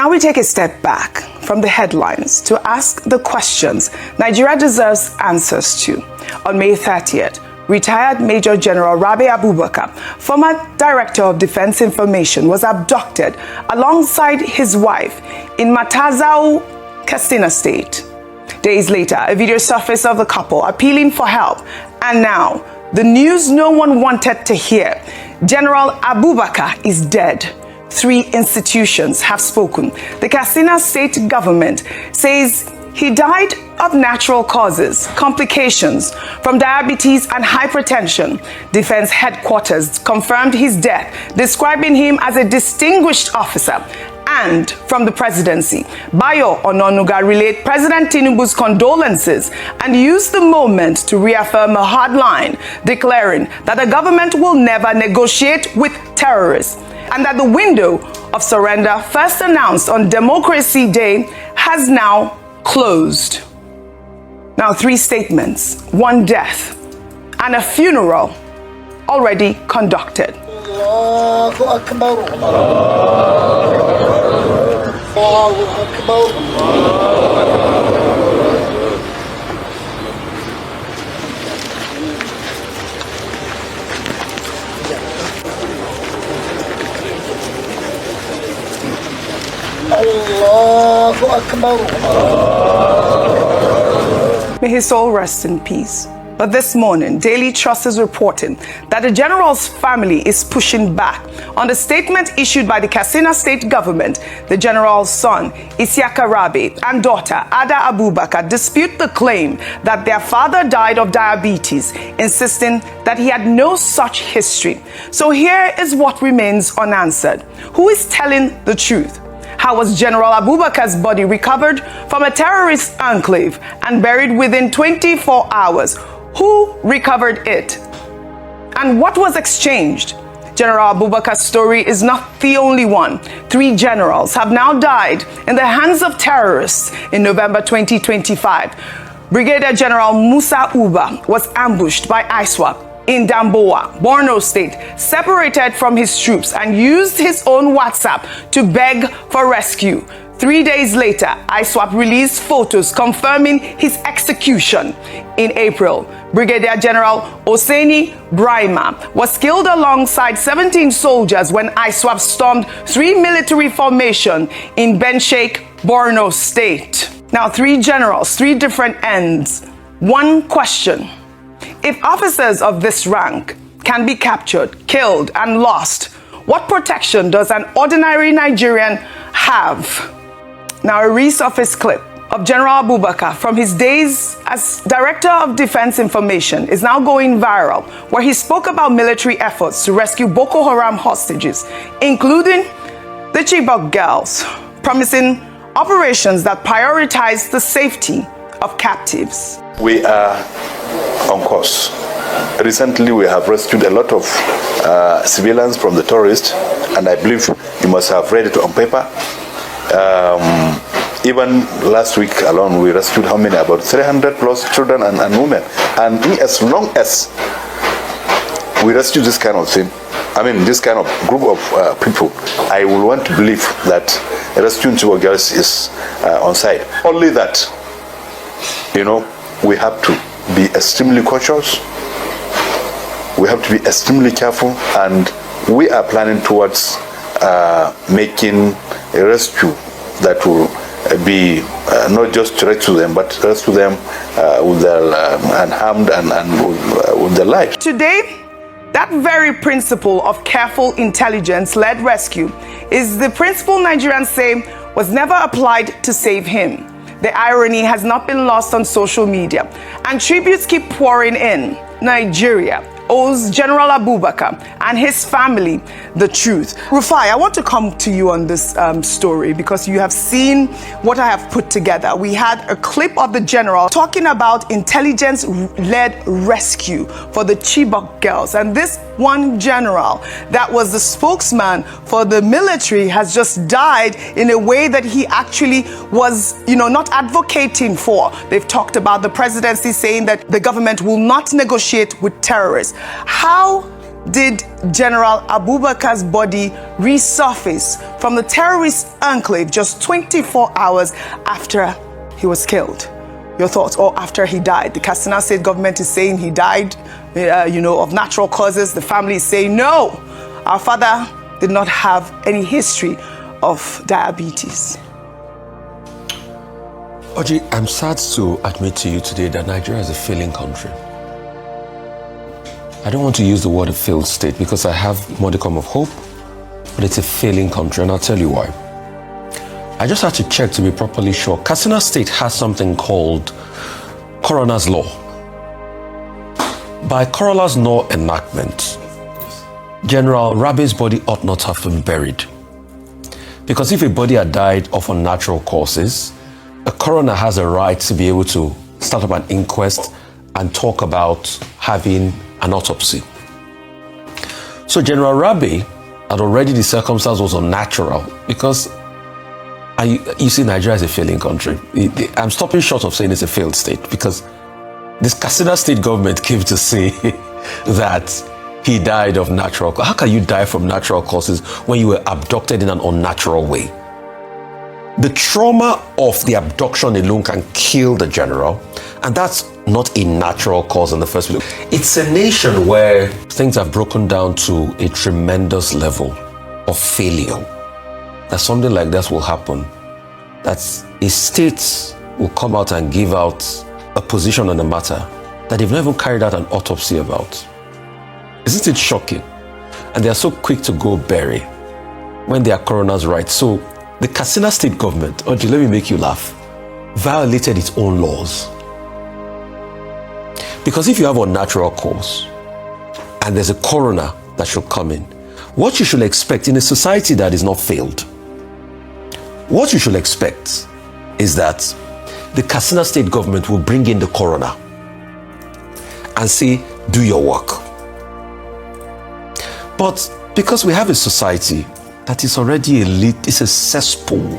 Now we take a step back from the headlines to ask the questions Nigeria deserves answers to. On May 30th, retired Major General Rabe Abubakar, former Director of Defence Information, was abducted alongside his wife in Matazau, Katsina State. Days later, a video surfaced of the couple appealing for help. And now, the news no one wanted to hear. General Abubakar is dead. 3 institutions have spoken. The Katsina State government says he died of natural causes, complications from diabetes and hypertension. Defense Headquarters confirmed his death, describing him as a distinguished officer. And from the presidency, Bayo Ononuga relayed President Tinubu's condolences and used the moment to reaffirm a hard line, declaring that the government will never negotiate with terrorists and that the window of surrender, first announced on Democracy Day, has now closed. Now 3 statements, 1 death, and a funeral already conducted. Allahu Akbar. Allahu Akbar. Allahu Akbar. May his soul rest in peace. But this morning, Daily Trust is reporting that the general's family is pushing back on the statement issued by the Katsina State government. The general's son, General Rabe, and daughter, Ada Abubakar, dispute the claim that their father died of diabetes, insisting that he had no such history. So here is what remains unanswered. Who is telling the truth? How was General Abubakar's body recovered from a terrorist enclave and buried within 24 hours? Who recovered it? And what was exchanged? General Abubakar's story is not the only one. 3 generals have now died in the hands of terrorists in November 2025. Brigadier General Musa was ambushed by ISWAP in Damboa, Borno State, separated from his troops and used his own WhatsApp to beg for rescue. 3 days later, ISWAP released photos confirming his execution. In April, Brigadier General Oseni Brahima was killed alongside 17 soldiers when ISWAP stormed 3 military formations in Benshek, Borno State. Now 3 generals, 3 different ends. One question. If officers of this rank can be captured, killed, and lost, what protection does an ordinary Nigerian have? Now, a resurfaced clip of General Abubakar from his days as Director of Defence Information is now going viral, where he spoke about military efforts to rescue Boko Haram hostages, including the Chibok girls, promising operations that prioritize the safety of captives. We are on course. Recently, we have rescued a lot of civilians from the terrorists, and I believe you must have read it on paper. Even last week alone, we rescued how many? About 300 plus children and women. And as long as we rescue this kind of thing, this kind of group of people, I will want to believe that rescuing Chibok girls is on site. Only that, we have to be extremely cautious. We have to be extremely careful, and we are planning towards making a rescue that will be not just to rescue them, but rescue them with their unharmed and with their lives. Today, that very principle of careful intelligence-led rescue is the principle Nigerians say was never applied to save him. The irony has not been lost on social media, and tributes keep pouring in. Nigeria owes General Abubakar and his family the truth. Rufai, I want to come to you on this story because you have seen what I have put together. We had a clip of the general talking about intelligence-led rescue for the Chibok girls, and this one general that was the spokesman for the military has just died in a way that he actually was, not advocating for. They've talked about the presidency saying that the government will not negotiate with terrorists. How did General Abubakar's body resurface from the terrorist enclave just 24 hours after he was killed? Your thoughts? Or after he died? The Katsina State government is saying he died, of natural causes. The family is saying, no, our father did not have any history of diabetes. Oji, I'm sad to admit to you today that Nigeria is a failing country. I don't want to use the word a failed state because I have modicum of hope, but it's a failing country, and I'll tell you why. I just had to check to be properly sure. Katsina State has something called Coroner's Law. By Coroner's Law enactment, General Rabe's body ought not have been buried. Because if a body had died of unnatural causes, a coroner has a right to be able to start up an inquest and talk about having an autopsy. So General Rabe had already, the circumstance was unnatural because you see, Nigeria is a failing country. I'm stopping short of saying it's a failed state because this Katsina State government came to say that he died of natural causes. How can you die from natural causes when you were abducted in an unnatural way? The trauma of the abduction alone can kill the general, and that's not a natural cause in the first place. It's a nation where things have broken down to a tremendous level of failure. That something like this will happen. That a state will come out and give out a position on the matter that they've never carried out an autopsy about. Isn't it shocking? And they are so quick to go bury when they are coroner's rights. So the Katsina State government, Oji, let me make you laugh, violated its own laws. Because if you have a natural cause and there's a coroner that should come in, what you should expect in a society that is not failed, what you should expect is that the Katsina State government will bring in the coroner and say, do your work. But because we have a society that is already elite, it's a cesspool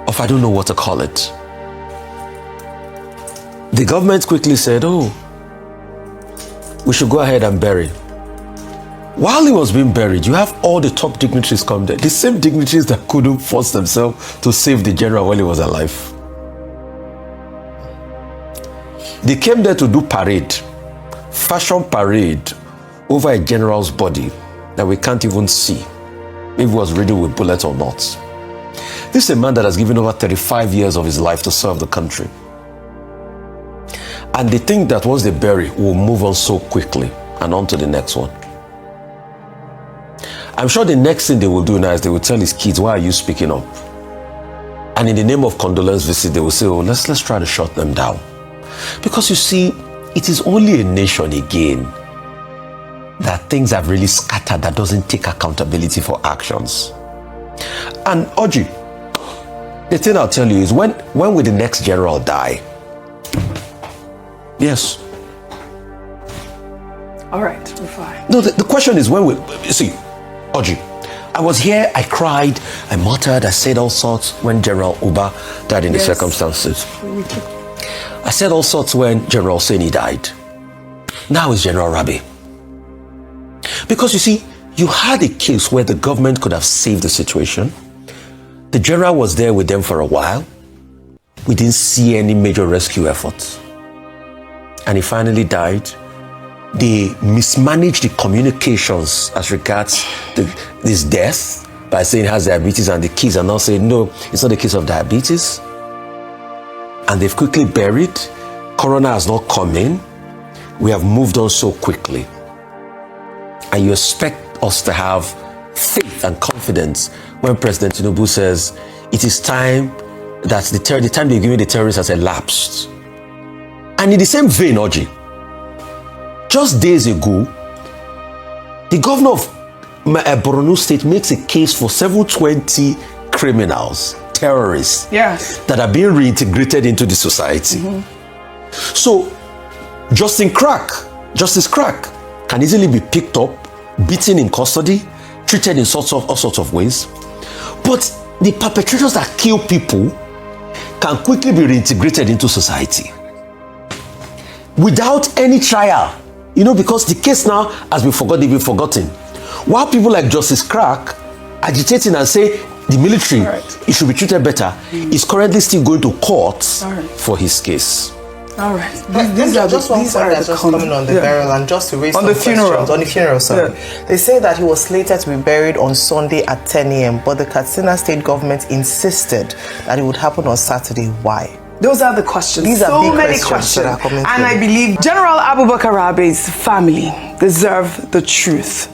of I don't know what to call it. The government quickly said, oh, we should go ahead and bury. While he was being buried, you have all the top dignitaries come there. The same dignitaries that couldn't force themselves to save the general while he was alive. They came there to do parade, fashion parade over a general's body that we can't even see if it was riddled with bullets or not. This is a man that has given over 35 years of his life to serve the country. And they think that once they bury, we'll move on so quickly and on to the next one. I'm sure the next thing they will do now is they will tell his kids, why are you speaking up? And in the name of condolence visit, they will say, oh, let's try to shut them down. Because you see, it is only a nation again that things have really scattered that doesn't take accountability for actions. And Oji, the thing I'll tell you is when will the next general die? Yes. All right, we're fine. No, the question is when will, you see, Oji, I was here, I cried, I muttered, I said all sorts when General Uba died in the circumstances. I said all sorts when General Seni died. Now it's General Rabe. Because you see, you had a case where the government could have saved the situation. The general was there with them for a while. We didn't see any major rescue efforts. And he finally died. They mismanaged the communications as regards this death by saying he has diabetes, and the kids are now saying, no, it's not a case of diabetes. And they've quickly buried. Coroner has not come in. We have moved on so quickly. And you expect us to have faith and confidence when President Tinubu says it is time that the time they're giving the terrorists has elapsed. And in the same vein, Oji, just days ago, the governor of Borno State makes a case for 720 criminals, terrorists, that are being reintegrated into the society. So, Justice Crack can easily be picked up, beaten in custody, treated in all sorts of ways. But the perpetrators that kill people can quickly be reintegrated into society without any trial. You know, because the case now has been forgotten. While people like Justice Crack agitating and say the military, it should be treated better, is currently still going to court for his case. All right. These are just coming on the burial, and just to raise on some the funeral. On the funeral, sorry. They say that he was slated to be buried on Sunday at 10 a.m., but the Katsina state government insisted that it would happen on Saturday. Why? Those are the questions. These are so big many questions that are coming and through. I believe General Abubakar Rabe's family deserve the truth.